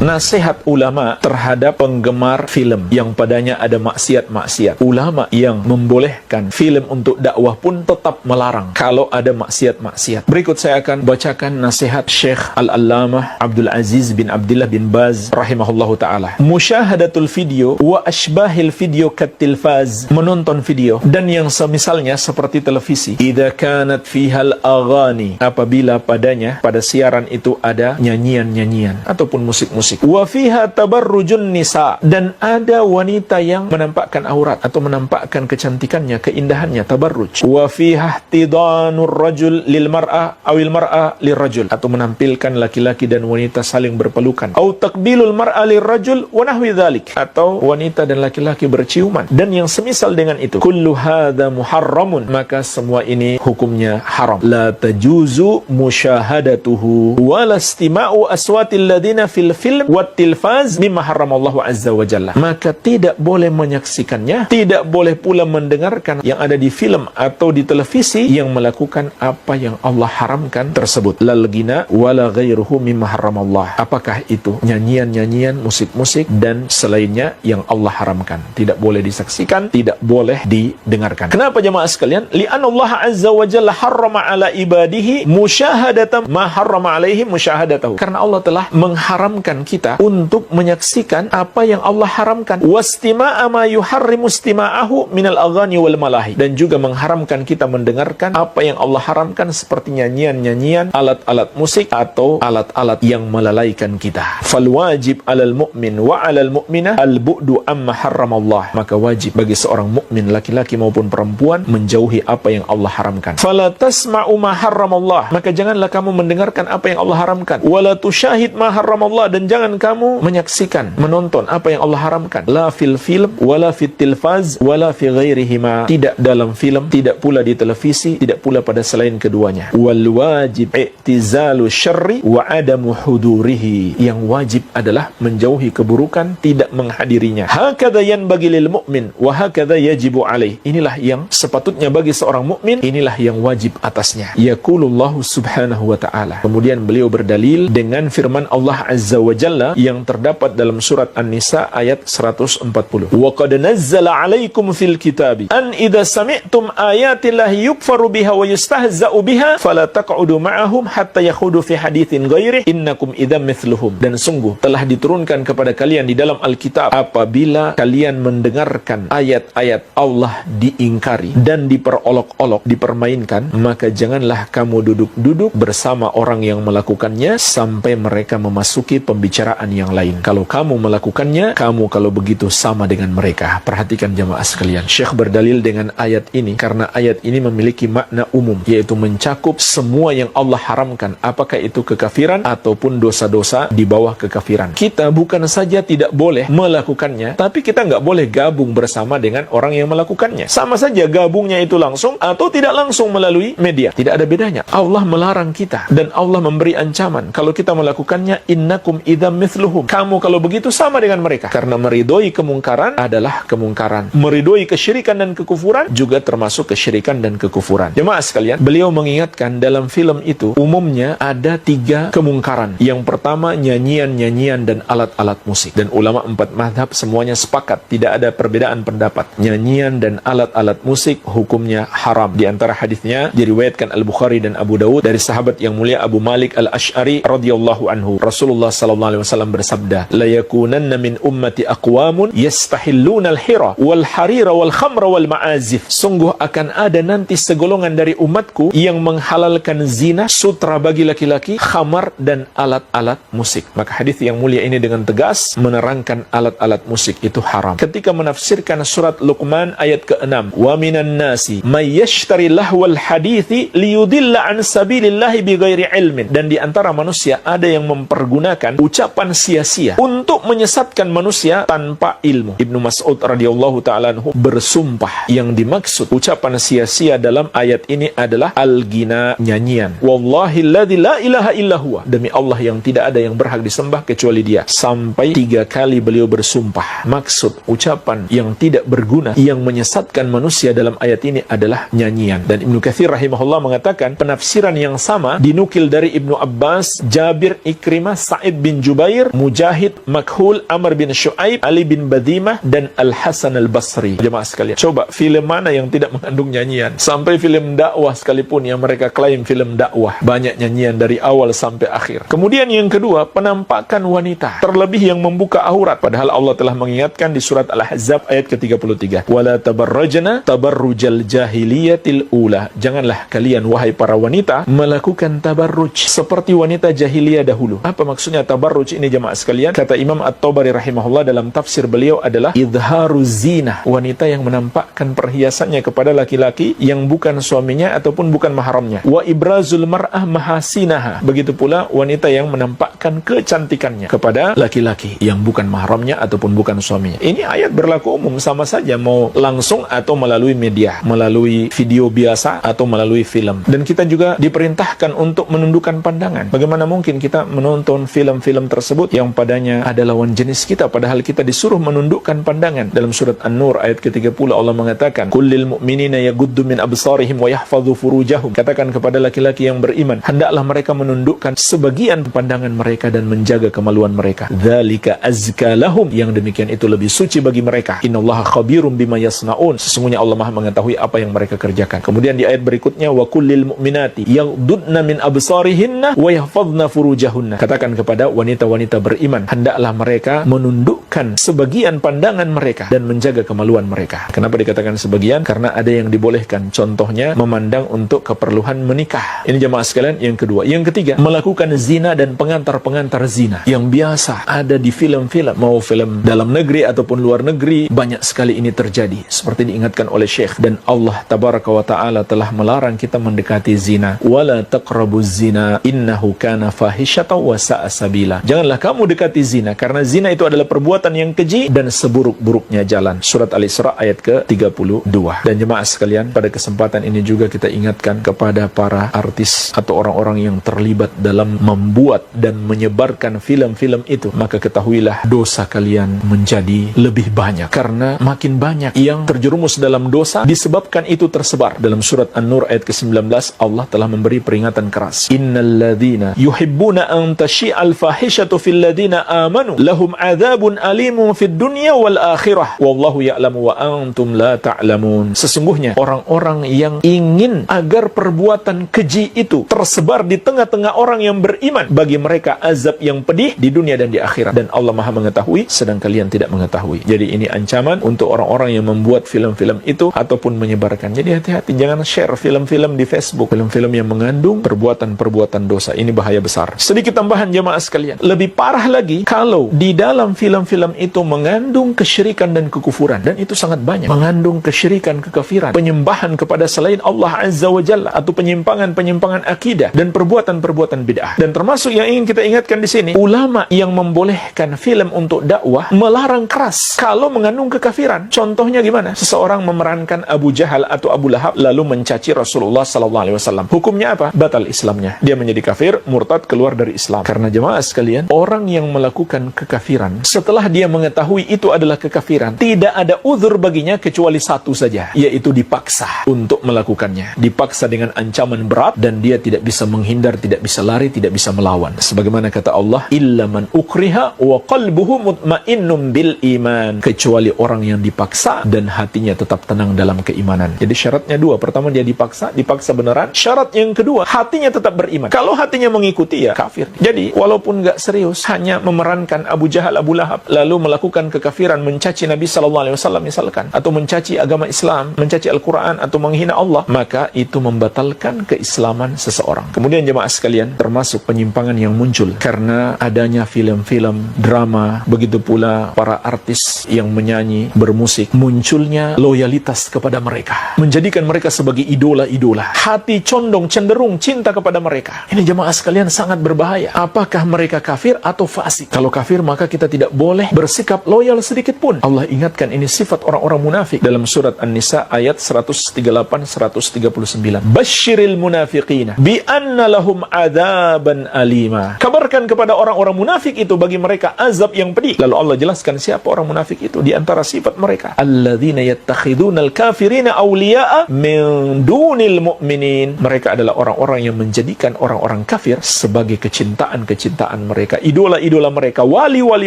nasihat ulama terhadap penggemar film yang padanya ada maksiat-maksiat. Ulama yang membolehkan film untuk dakwah pun tetap melarang kalau ada maksiat-maksiat. Berikut saya akan bacakan nasihat Syekh Al-Allamah Abdul Aziz bin Abdullah bin Baz rahimahullahu ta'ala. Musyahadatul video wa ashbahil video katilfaz, menonton video dan yang semisalnya seperti televisi. Idza kanat fihal aghani, apabila padanya, pada siaran itu ada nyanyian-nyanyian ataupun musik-musik. Wa fiha tabarrujun nisa, dan ada wanita yang menampakkan aurat atau menampakkan kecantikannya, keindahannya, tabarruj. Wa fiha ihtidanur rajul lil mar'a awil mar'a lir rajul, atau menampilkan laki-laki dan wanita saling berpelukan. Au taqbilul mar'a lir rajul wa nahwi dzalik, atau wanita dan laki-laki berciuman dan yang semisal dengan itu. Kullu hadza muharramun, maka semua ini hukumnya haram. La tajuzu musyahadatuhu wa la istima'u aswatil ladina fil film wat tilfaz mimma haramallahu azza wa jalla, maka tidak boleh menyaksikannya, tidak boleh pula mendengarkan yang ada di film atau di televisi yang melakukan apa yang Allah haramkan tersebut. Lal ghina wala ghairuhu mimma haramallah, apakah itu nyanyian-nyanyian, musik-musik dan selainnya yang Allah haramkan, tidak boleh disaksikan, tidak boleh didengarkan. Kenapa jemaah sekalian? Li'anna Allah azza wa jalla harrama ala ibadihi musyahadatan ma harrama alaihim musyahadatahu, karena Allah telah mengharamkan kita untuk menyaksikan apa yang Allah haramkan. Wastima'a ma yuharrimu istima'ahu minal aghani wal malahi, dan juga mengharamkan kita mendengarkan apa yang Allah haramkan seperti nyanyian-nyanyian, alat-alat musik atau alat-alat yang melalaikan kita. Fal wajib 'alal mu'min wa 'alal mu'minah al-bu'du amma harramallah, maka wajib bagi seorang mukmin laki-laki maupun perempuan menjauhi apa yang Allah haramkan. Fala tasma'u ma harramallah, maka janganlah kamu mendengarkan apa yang Allah haramkan. Wala tusyahid ma harramallah, dan jangan kamu menyaksikan, menonton apa yang Allah haramkan. La fil film wala fit tilfaz wala fi ghairihima, tidak dalam film, tidak pula di televisi, tidak pula pada selain keduanya. Wal wajib i'tizalu syarri wa adamu hudurihi, yang wajib adalah menjauhi keburukan, tidak menghadirinya. Hakadha yanbaghi lil mu'min wa hakadha yajibu alaih, inilah yang sepatutnya bagi seorang mukmin, inilah yang wajib atasnya. Yaqulullahu subhanahu wa ta'ala, kemudian beliau berdalil dengan firman Allah azza wa jalla yang terdapat dalam surat An-Nisa ayat 140. Wa qad nazzala 'alaikum fil kitabi an idza sami'tum ayatillahi yukfaru biha wa yustahza'u biha fala taq'udu ma'ahum hatta yakhudu fi haditsin ghairihi innakum idzam mithluhum, dan sungguh telah diturunkan kepada kalian di dalam Alkitab, apabila kalian mendengarkan ayat-ayat Allah diingkari dan diperolok-olok, dipermainkan, maka janganlah kamu duduk-duduk bersama orang yang melakukannya sampai mereka memasuki pembicaraan yang lain. Kalau kamu melakukannya, kamu kalau begitu sama dengan mereka. Perhatikan jemaah sekalian, Syekh berdalil dengan ayat ini karena ayat ini memiliki makna umum, yaitu mencakup semua yang Allah haramkan, apakah itu kekafiran ataupun dosa-dosa di bawah kekafiran. Kita bukan saja tidak boleh melakukannya, tapi kita nggak boleh gabung bersama dengan orang yang melakukannya. Sama saja gabungnya itu langsung atau tidak langsung melalui media, tidak ada bedanya. Allah melarang kita dan Allah memberi ancaman kalau kita melakukannya, innakum idzam mithluhum, kamu kalau begitu sama dengan mereka. Karena meridhoi kemungkaran adalah kemungkaran, meridhoi kesyirikan dan kekufuran juga termasuk kesyirikan dan kekufuran. Jemaah sekalian, beliau mengingatkan dalam film itu umumnya ada 3 kemungkaran. Yang pertama, nyanyian-nyanyian dan alat-alat musik, dan ulama 4 mazhab semuanya sepakat, tidak ada perbedaan pendapat, nyanyian dan alat-alat musik hukumnya haram. Di antara hadisnya diriwayatkan Al-Bukhari dan Abu Dawud dari sahabat yang mulia Abu Malik Al-Asy'ari radhiyallahu anhu, Rasulullah sallallahu alaihi wasallam bersabda, la yakunanna min ummati aqwamun yastahilluna al-hira wal harira wal khamra wal ma'azif, sungguh akan ada nanti segolongan dari umatku yang menghalalkan zina, sutra bagi laki-laki, khamar dan alat-alat musik. Maka hadis yang mulia ini dengan tegas menerangkan alat-alat musik itu haram. Ketika menafsirkan surat Luqman ayat ke-6, wa minan nasi may yashtari lahwal hadithi liyudilla an sabilillahi bighairi ilmin, dan di antara manusia ada yang mempergunakan ucapan sia-sia untuk menyesatkan manusia tanpa ilmu. Ibnu Mas'ud radhiyallahu ta'ala anhu bersumpah, yang dimaksud ucapan sia-sia dalam ayat ini adalah al-ghina, nyanyian. Wallahi alladzi la ilaha illa huwa, demi Allah yang tidak ada yang berhak disembah kecuali Dia. Sampai 3 kali beliau bersumpah. Maksud ucapan yang tidak berguna, yang menyesatkan manusia dalam ayat ini adalah nyanyian. Dan Ibnu Katsir rahimahullah mengatakan penafsiran yang sama dinukil dari Ibnu Abbas, Jabir, Ikrimah, Sa'id bin Jubair Jubair, Mujahid, Makhul, Amr bin Shu'aib, Ali bin Badhimah, dan Al-Hasan Al-Basri. Jemaah sekalian, coba film mana yang tidak mengandung nyanyian? Sampai film dakwah sekalipun yang mereka klaim film dakwah, banyak nyanyian dari awal sampai akhir. Kemudian yang kedua, penampakan wanita, terlebih yang membuka aurat. Padahal Allah telah mengingatkan di surat Al-Ahzab ayat ke-33, wala tabarrajna tabarrujal jahiliyatil ula. Janganlah kalian wahai para wanita melakukan tabarruj seperti wanita jahiliyah dahulu. Apa maksudnya tabarruj ini jemaah sekalian? Kata Imam At-Tabari rahimahullah dalam tafsir beliau adalah idharuz zinah, wanita yang menampakkan perhiasannya kepada laki-laki yang bukan suaminya ataupun bukan mahramnya. Wa ibrazul mar'ah mahasinaha, begitu pula wanita yang menampakkan kecantikannya kepada laki-laki yang bukan mahramnya ataupun bukan suaminya. Ini ayat berlaku umum, sama saja mau langsung atau melalui media, melalui video biasa atau melalui film. Dan kita juga diperintahkan untuk menundukkan pandangan. Bagaimana mungkin kita menonton film-film tersebut yang padanya ada lawan jenis kita, padahal kita disuruh menundukkan pandangan. Dalam surat An-Nur ayat ke-30 Allah mengatakan, kullil mu'minina yaguddu min absarihim wa yahfadhu furujahum. Katakan kepada laki-laki yang beriman, hendaklah mereka menundukkan sebagian pandangan mereka dan menjaga kemaluan mereka. Dzalika azka lahum, yang demikian itu lebih suci bagi mereka. Innallaha khabirum bima yasnaun, sesungguhnya Allah Maha mengetahui apa yang mereka kerjakan. Kemudian di ayat berikutnya, wa kullil mu'minati yaghuddna min absarihinna wa yahfadhna furujahunna. Katakan kepada wanita-wanita beriman, hendaklah mereka menundukkan sebagian pandangan mereka dan menjaga kemaluan mereka. Kenapa dikatakan sebagian? Karena ada yang dibolehkan, contohnya memandang untuk keperluan menikah. Ini jemaah sekalian yang kedua. Yang ketiga, melakukan zina dan pengantar-pengantar zina yang biasa ada di film-film, mau film dalam negeri ataupun luar negeri, banyak sekali ini terjadi seperti diingatkan oleh Syekh. Dan Allah tabaraka wa ta'ala telah melarang kita mendekati zina. Wala taqrabuz zina innahu kana fahisyatan wa sa'a sabila. Janganlah kamu dekati zina, karena zina itu adalah perbuatan yang keji dan seburuk-buruknya jalan. Surat Al-Isra ayat ke-32. Dan jemaah sekalian, pada kesempatan ini juga kita ingatkan kepada para artis atau orang-orang yang terlibat dalam membuat dan menyebarkan film-film itu, maka ketahuilah dosa kalian menjadi lebih banyak, karena makin banyak yang terjerumus dalam dosa disebabkan itu tersebar. Dalam surat An-Nur ayat ke-19 Allah telah memberi peringatan keras, innalladzina yuhibbuna an tashi'al fahishatu fil ladzina amanu lahum adzabun alimun fid dunya wal akhirah wallahu ya'lamu wa antum la ta'lamun. Sesungguhnya orang-orang yang ingin agar perbuatan keji itu tersebar di tengah-tengah orang yang beriman, bagi mereka azab yang pedih di dunia dan di akhirat, dan Allah Maha mengetahui sedang kalian tidak mengetahui. Jadi ini ancaman untuk orang-orang yang membuat film-film itu ataupun menyebarkan. Jadi hati-hati, jangan share film-film di Facebook, film-film yang mengandung perbuatan-perbuatan dosa. Ini bahaya besar. Sedikit tambahan jemaah sekalian, lebih parah lagi kalau di dalam film-film itu mengandung kesyirikan dan kekufuran, dan itu sangat banyak. Mengandung kesyirikan, kekafiran, penyembahan kepada selain Allah Azza wa Jalla, atau penyimpangan-penyimpangan akidah dan perbuatan-perbuatan bid'ah. Dan termasuk yang ingin kita ingatkan di sini, ulama yang membolehkan film untuk dakwah melarang keras kalau mengandung kekafiran. Contohnya gimana? Seseorang memerankan Abu Jahal atau Abu Lahab lalu mencaci Rasulullah SAW. Hukumnya apa? Batal Islamnya. Dia menjadi kafir, murtad, keluar dari Islam. Karena jemaah sekalian, orang yang melakukan kekafiran setelah dia mengetahui itu adalah kekafiran, tidak ada uzur baginya kecuali satu saja, yaitu dipaksa untuk melakukannya. Dipaksa dengan ancaman berat dan dia tidak bisa menghindar, tidak bisa lari, tidak bisa melawan. Sebagaimana kata Allah, illa man ukriha wa qalbuhu mutmainnum bil iman, kecuali orang yang dipaksa dan hatinya tetap tenang dalam keimanan. Jadi syaratnya dua. Pertama, dia dipaksa beneran. Syarat yang kedua, hatinya tetap beriman. Kalau hatinya mengikuti, ya kafir. Jadi walaupun nggak serius, hanya memerankan Abu Jahal, Abu Lahab, lalu melakukan kekafiran, mencaci Nabi SAW misalkan, atau mencaci agama Islam, mencaci Al-Quran, atau menghina Allah, maka itu membatalkan keislaman seseorang. Kemudian jemaah sekalian, termasuk penyimpangan yang muncul karena adanya film-film, drama, begitu pula para artis yang menyanyi, bermusik, munculnya loyalitas kepada mereka, menjadikan mereka sebagai idola-idola. Hati condong, cenderung cinta kepada mereka. Ini jemaah sekalian sangat berbahaya. Apakah mereka kafir atau fasik? Kalau kafir, maka kita tidak boleh bersikap loyal sedikit pun. Allah ingatkan ini sifat orang-orang munafik dalam surat An-Nisa ayat 138-139. Basyiril munafiqina bi anna lahum adzaban alima. Kabarkan kepada orang-orang munafik itu bagi mereka azab yang pedih. Lalu Allah jelaskan siapa orang munafik itu. Di antara sifat mereka, alladzina yattakhidunal kafirina awliya'a min dunil mu'minin. Mereka adalah orang-orang yang menjadikan orang-orang kafir sebagai kecintaan-kecintaan mereka, idola-idola mereka, wali-wali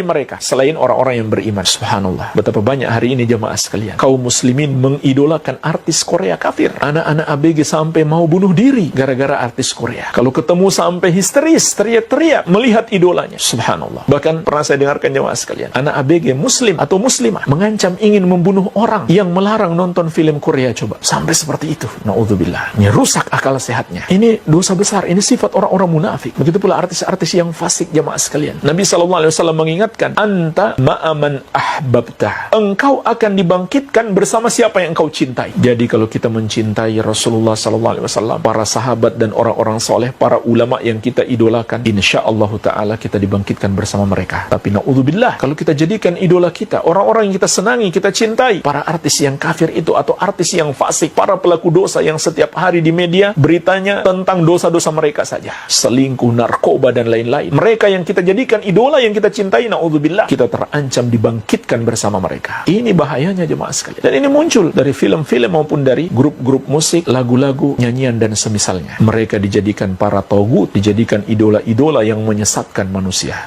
mereka, selain orang-orang yang beriman. Subhanallah. Betapa banyak hari ini jemaah sekalian, kaum muslimin mengidolakan artis Korea kafir. Anak-anak ABG sampai mau bunuh diri gara-gara artis Korea. Kalau ketemu sampai histeris, teriak-teriak melihat idolanya. Subhanallah. Bahkan pernah saya dengarkan jemaah sekalian, anak ABG muslim atau muslimah mengancam ingin membunuh orang yang melarang nonton film Korea. Coba, sampai seperti itu. Na'udzubillah. Ini rusak akal sehatnya. Ini dosa besar. Ini sifat orang-orang munafik. Begitu pula artis-artis yang fasik jemaah sekalian. Nabi SAW mengingatkan, anta ma'aman ahbabtah. Engkau akan dibangkitkan bersama siapa yang engkau cintai. Jadi kalau kita mencintai Rasulullah SAW, para sahabat dan orang-orang soleh, para ulama yang kita idolakan, insyaallah ta'ala kita dibangkitkan bersama mereka. Tapi na'udzubillah, kalau kita jadikan idola kita, orang-orang yang kita senangi, kita cintai, para artis yang kafir itu, atau artis yang fasik, para pelaku dosa yang setiap hari di media beritanya tentang dosa-dosa mereka saja, selingkuh, narkoba, dan lain-lain. Mereka yang kita jadikan idola, yang kita cintai, na'udzubillah, kita terancam dibangkitkan bersama mereka. Ini bahayanya jemaah sekalian. Dan ini muncul dari film-film maupun dari grup-grup musik, lagu-lagu, nyanyian, dan semisalnya. Mereka dijadikan para togut, dijadikan idola-idola yang menyesatkan manusia.